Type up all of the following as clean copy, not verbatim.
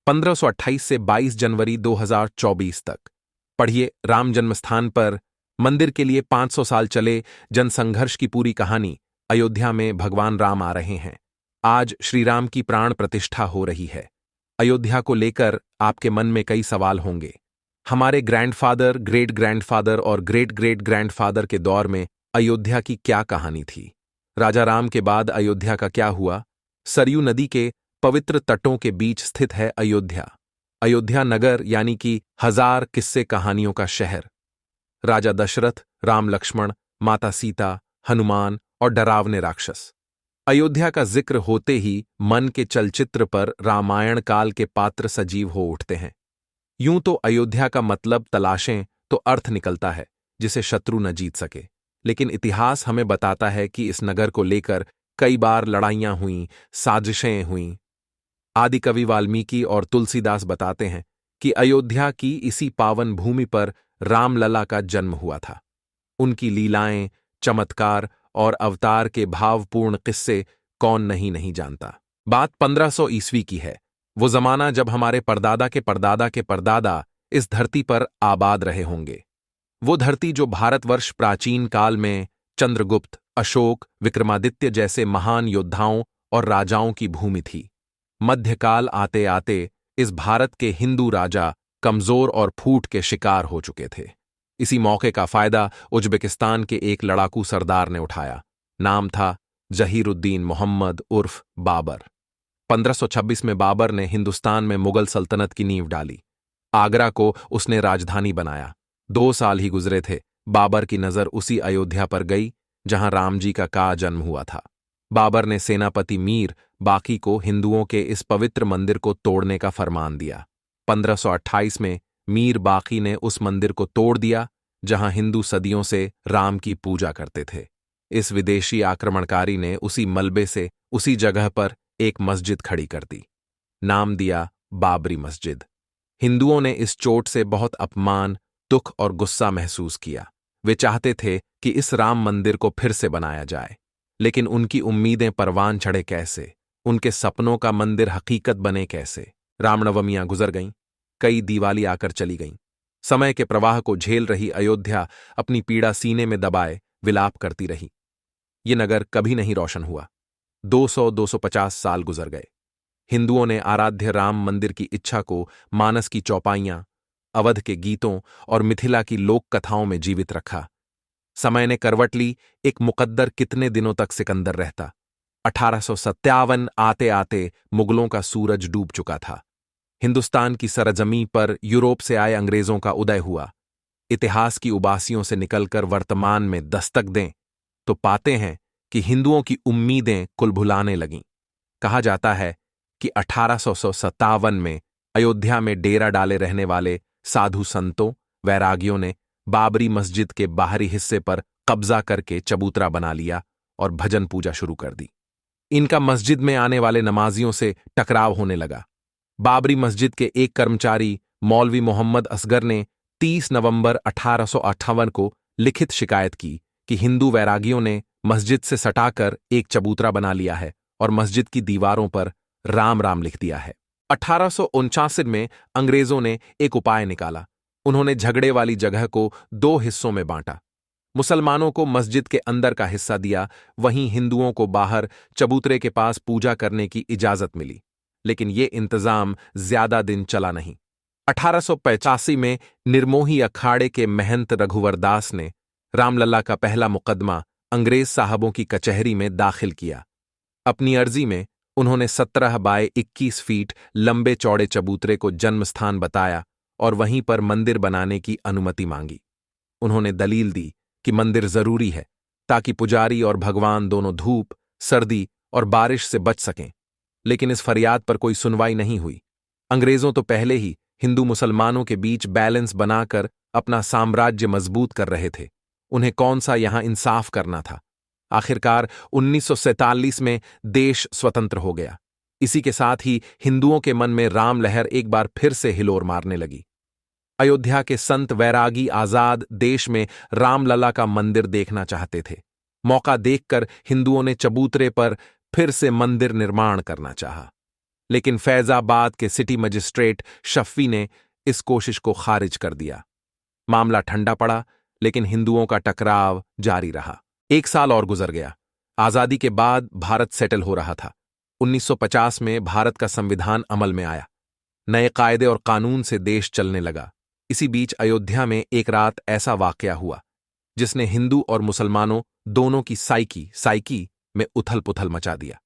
1528 से 22 जनवरी 2024 तक। पढ़िए राम जन्मस्थान पर मंदिर के लिए 500 साल चले जनसंघर्ष की पूरी कहानी। अयोध्या में भगवान राम आ रहे हैं। आज श्री राम की प्राण प्रतिष्ठा हो रही है। अयोध्या को लेकर आपके मन में कई सवाल होंगे। हमारे ग्रैंडफादर, ग्रेट ग्रैंडफादर और ग्रेट ग्रेट ग्रैंडफादर के दौर में अयोध्या की क्या कहानी थी? राजा राम के बाद अयोध्या का क्या हुआ? सरयू नदी के पवित्र तटों के बीच स्थित है अयोध्या। अयोध्या नगर यानी कि हजार किस्से कहानियों का शहर। राजा दशरथ, राम लक्ष्मण, माता सीता, हनुमान और डरावने राक्षस। अयोध्या का जिक्र होते ही मन के चलचित्र पर रामायण काल के पात्र सजीव हो उठते हैं। यूं तो अयोध्या का मतलब तलाशें तो अर्थ निकलता है जिसे शत्रु न जीत सके, लेकिन इतिहास हमें बताता है कि इस नगर को लेकर कई बार लड़ाइयां हुईं, साजिशें हुईं। आदिकवि वाल्मीकि और तुलसीदास बताते हैं कि अयोध्या की इसी पावन भूमि पर रामलला का जन्म हुआ था। उनकी लीलाएं, चमत्कार और अवतार के भावपूर्ण किस्से कौन नहीं जानता। बात 1500 ईस्वी की है। वो जमाना जब हमारे परदादा के परदादा के परदादा इस धरती पर आबाद रहे होंगे। वो धरती जो भारतवर्ष प्राचीन काल में चंद्रगुप्त, अशोक, विक्रमादित्य जैसे महान योद्धाओं और राजाओं की भूमि थी। मध्यकाल आते आते इस भारत के हिंदू राजा कमजोर और फूट के शिकार हो चुके थे। इसी मौके का फायदा उज्बेकिस्तान के एक लड़ाकू सरदार ने उठाया। नाम था जहीरुद्दीन मोहम्मद उर्फ बाबर। 1526 में बाबर ने हिंदुस्तान में मुगल सल्तनत की नींव डाली। आगरा को उसने राजधानी बनाया। 2 साल ही गुजरे थे, बाबर की नजर उसी अयोध्या पर गई जहां राम जी का जन्म हुआ था। बाबर ने सेनापति मीर बाकी को हिंदुओं के इस पवित्र मंदिर को तोड़ने का फरमान दिया। 1528 में मीर बाकी ने उस मंदिर को तोड़ दिया जहां हिंदू सदियों से राम की पूजा करते थे। इस विदेशी आक्रमणकारी ने उसी मलबे से उसी जगह पर एक मस्जिद खड़ी कर दी। नाम दिया बाबरी मस्जिद। हिंदुओं ने इस चोट से बहुत अपमान, दुख और गुस्सा महसूस किया। वे चाहते थे कि इस राम मंदिर को फिर से बनाया जाए, लेकिन उनकी उम्मीदें परवान चढ़े कैसे? उनके सपनों का मंदिर हकीकत बने कैसे? रामनवमियां गुजर गईं, कई दिवाली आकर चली गईं। समय के प्रवाह को झेल रही अयोध्या अपनी पीड़ा सीने में दबाए विलाप करती रही। ये नगर कभी नहीं रोशन हुआ। 200-250 साल गुजर गए। हिंदुओं ने आराध्य राम मंदिर की इच्छा को मानस की चौपाइयां, अवध के गीतों और मिथिला की लोक कथाओं में जीवित रखा। समय ने करवट ली। एक मुकद्दर कितने दिनों तक सिकंदर रहता? 1857 आते आते मुगलों का सूरज डूब चुका था। हिंदुस्तान की सरजमी पर यूरोप से आए अंग्रेजों का उदय हुआ। इतिहास की उबासियों से निकलकर वर्तमान में दस्तक दें तो पाते हैं कि हिंदुओं की उम्मीदें कुलभुलाने लगीं। कहा जाता है कि 1857 में अयोध्या में डेरा डाले रहने वाले साधु संतों, वैरागियों ने बाबरी मस्जिद के बाहरी हिस्से पर कब्जा करके चबूतरा बना लिया और भजन पूजा शुरू कर दी। इनका मस्जिद में आने वाले नमाजियों से टकराव होने लगा। बाबरी मस्जिद के एक कर्मचारी मौलवी मोहम्मद असगर ने 30 नवंबर 1858 को लिखित शिकायत की कि हिंदू वैरागियों ने मस्जिद से सटाकर एक चबूतरा बना लिया है और मस्जिद की दीवारों पर राम राम लिख दिया है। 1849 में अंग्रेजों ने एक उपाय निकाला। उन्होंने झगड़े वाली जगह को 2 हिस्सों में बांटा। मुसलमानों को मस्जिद के अंदर का हिस्सा दिया, वहीं हिंदुओं को बाहर चबूतरे के पास पूजा करने की इजाजत मिली। लेकिन ये इंतजाम ज्यादा दिन चला नहीं। 1885 में निर्मोही अखाड़े के महंत रघुवर दास ने रामलला का पहला मुकदमा अंग्रेज साहबों की कचहरी में दाखिल किया। अपनी अर्जी में उन्होंने 17 बाय 21 फीट लंबे चौड़े चबूतरे को जन्मस्थान बताया और वहीं पर मंदिर बनाने की अनुमति मांगी। उन्होंने दलील दी कि मंदिर जरूरी है ताकि पुजारी और भगवान दोनों धूप, सर्दी और बारिश से बच सकें। लेकिन इस फरियाद पर कोई सुनवाई नहीं हुई। अंग्रेजों तो पहले ही हिंदू मुसलमानों के बीच बैलेंस बनाकर अपना साम्राज्य मजबूत कर रहे थे। उन्हें कौन सा यहां इंसाफ करना था? आखिरकार 1947 में देश स्वतंत्र हो गया। इसी के साथ ही हिंदुओं के मन में राम लहर एक बार फिर से हिलोर मारने लगी। अयोध्या के संत वैरागी आजाद देश में रामलला का मंदिर देखना चाहते थे। मौका देखकर हिंदुओं ने चबूतरे पर फिर से मंदिर निर्माण करना चाहा। लेकिन फैजाबाद के सिटी मजिस्ट्रेट शफ़ी ने इस कोशिश को खारिज कर दिया। मामला ठंडा पड़ा, लेकिन हिंदुओं का टकराव जारी रहा। 1 साल और गुजर गया। आजादी के बाद भारत सेटल हो रहा था। 1950 में भारत का संविधान अमल में आया। नए कायदे और कानून से देश चलने लगा। इसी बीच अयोध्या में एक रात ऐसा वाकया हुआ जिसने हिंदू और मुसलमानों दोनों की साइकी में उथल पुथल मचा दिया।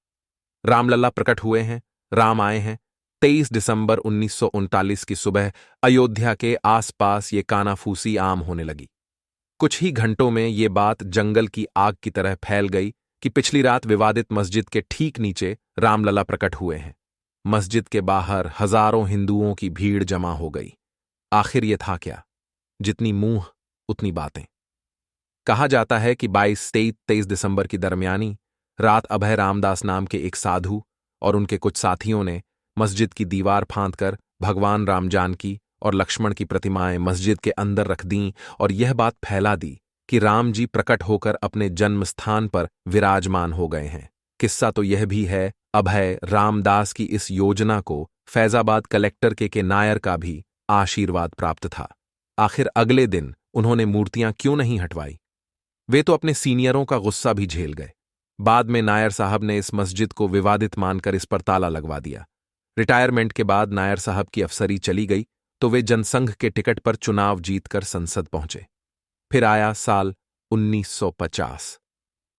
रामलला प्रकट हुए हैं, राम आए हैं। 23 दिसंबर 1939 की सुबह अयोध्या के आसपास ये कानाफूसी आम होने लगी। कुछ ही घंटों में ये बात जंगल की आग की तरह फैल गई कि पिछली रात विवादित मस्जिद के ठीक नीचे रामलला प्रकट हुए हैं। मस्जिद के बाहर हजारों हिंदुओं की भीड़ जमा हो गई। आखिर ये था क्या? जितनी मुंह उतनी बातें। कहा जाता है कि 22-23 दिसंबर की दरमियानी रात अभय रामदास नाम के एक साधु और उनके कुछ साथियों ने मस्जिद की दीवार फांदकर भगवान राम, जानकी और लक्ष्मण की प्रतिमाएं मस्जिद के अंदर रख दीं और यह बात फैला दी कि राम जी प्रकट होकर अपने जन्म स्थान पर विराजमान हो गए हैं। किस्सा तो यह भी है, अभय रामदास की इस योजना को फैजाबाद कलेक्टर के नायर का भी आशीर्वाद प्राप्त था। आखिर अगले दिन उन्होंने मूर्तियां क्यों नहीं हटवाई? वे तो अपने सीनियरों का गुस्सा भी झेल गए। बाद में नायर साहब ने इस मस्जिद को विवादित मानकर इस पर ताला लगवा दिया। रिटायरमेंट के बाद नायर साहब की अफसरी चली गई तो वे जनसंघ के टिकट पर चुनाव जीतकर संसद पहुंचे। फिर आया साल 1950।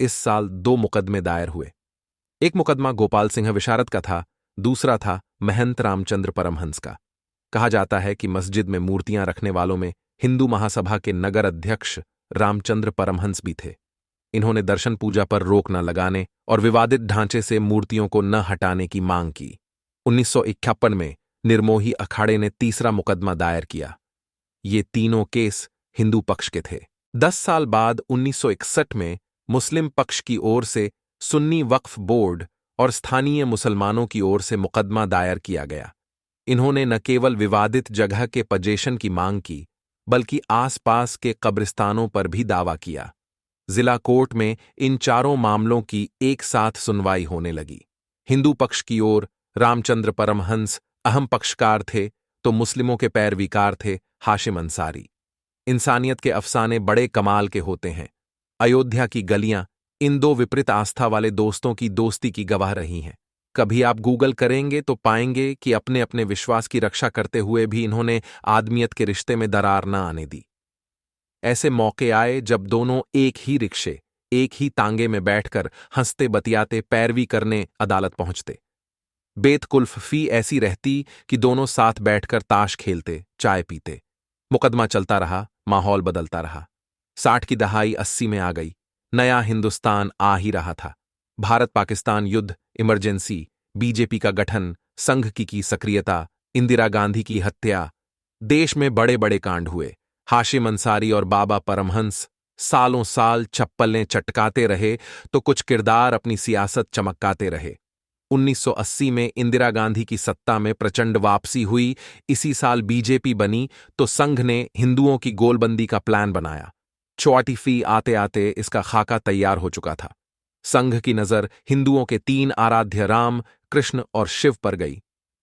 इस साल 2 मुकदमे दायर हुए। एक मुकदमा गोपाल सिंह विशारद का था, दूसरा था महंत रामचंद्र परमहंस का। कहा जाता है कि मस्जिद में मूर्तियां रखने वालों में हिंदू महासभा के नगर अध्यक्ष रामचंद्र परमहंस भी थे। इन्होंने दर्शन पूजा पर रोक न लगाने और विवादित ढांचे से मूर्तियों को न हटाने की मांग की। 1951 में निर्मोही अखाड़े ने तीसरा मुकदमा दायर किया। ये तीनों केस हिंदू पक्ष के थे। 10 साल बाद 1961 में मुस्लिम पक्ष की ओर से सुन्नी वक्फ बोर्ड और स्थानीय मुसलमानों की ओर से मुकदमा दायर किया गया। इन्होंने न केवल विवादित जगह के पजेशन की मांग की, बल्कि आसपास के कब्रिस्तानों पर भी दावा किया। जिला कोर्ट में इन चारों मामलों की एक साथ सुनवाई होने लगी। हिंदू पक्ष की ओर रामचंद्र परमहंस अहम पक्षकार थे तो मुस्लिमों के पैरवीकार थे हाशिम अंसारी। इंसानियत के अफसाने बड़े कमाल के होते हैं। अयोध्या की गलियां इन दो विपरीत आस्था वाले दोस्तों की दोस्ती की गवाह रही हैं। कभी आप गूगल करेंगे तो पाएंगे कि अपने अपने विश्वास की रक्षा करते हुए भी इन्होंने आदमियत के रिश्ते में दरार न आने दी। ऐसे मौके आए जब दोनों एक ही रिक्शे, एक ही तांगे में बैठकर हंसते बतियाते पैरवी करने अदालत पहुंचते। बेतकुल्फ फी ऐसी रहती कि दोनों साथ बैठकर ताश खेलते, चाय पीते। मुकदमा चलता रहा, माहौल बदलता रहा। 60 की दहाई 80 में आ गई। नया हिंदुस्तान आ ही रहा था। भारत पाकिस्तान युद्ध, इमरजेंसी, बीजेपी का गठन, संघ की सक्रियता, इंदिरा गांधी की हत्या। देश में बड़े बड़े कांड हुए। हाशिम अंसारी और बाबा परमहंस सालों साल चप्पलें चटकाते रहे तो कुछ किरदार अपनी सियासत चमकाते रहे। 1980 में इंदिरा गांधी की सत्ता में प्रचंड वापसी हुई। इसी साल बीजेपी बनी तो संघ ने हिंदुओं की गोलबंदी का प्लान बनाया। चौटी फी आते आते इसका खाका तैयार हो चुका था। संघ की नजर हिंदुओं के 3 आराध्य राम, कृष्ण और शिव पर गई।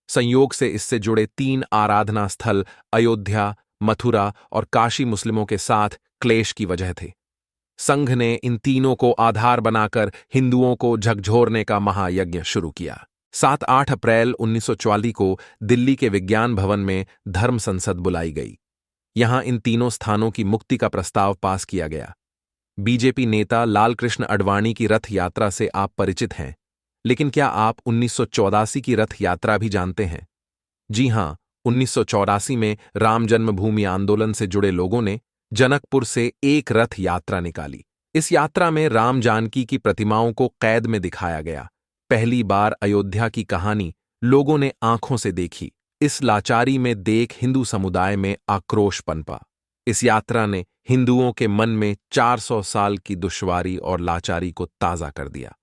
संयोग से इससे जुड़े 3 आराधना स्थल अयोध्या, मथुरा और काशी मुस्लिमों के साथ क्लेश की वजह थे। संघ ने इन तीनों को आधार बनाकर हिंदुओं को झकझोरने का महायज्ञ शुरू किया। 7-8 अप्रैल 1944 को दिल्ली के विज्ञान भवन में धर्म संसद बुलाई गई। यहां इन तीनों स्थानों की मुक्ति का प्रस्ताव पास किया गया। बीजेपी नेता लालकृष्ण आडवाणी की रथ यात्रा से आप परिचित हैं, लेकिन क्या आप 1984 की रथ यात्रा भी जानते हैं? जी हां, 1984 में राम जन्मभूमि आंदोलन से जुड़े लोगों ने जनकपुर से एक रथ यात्रा निकाली। इस यात्रा में राम, जानकी की प्रतिमाओं को कैद में दिखाया गया। पहली बार अयोध्या की कहानी लोगों ने आंखों से देखी। इस लाचारी में देख हिंदू समुदाय में आक्रोश पनपा। इस यात्रा ने हिंदुओं के मन में 400 साल की दुश्वारी और लाचारी को ताजा कर दिया।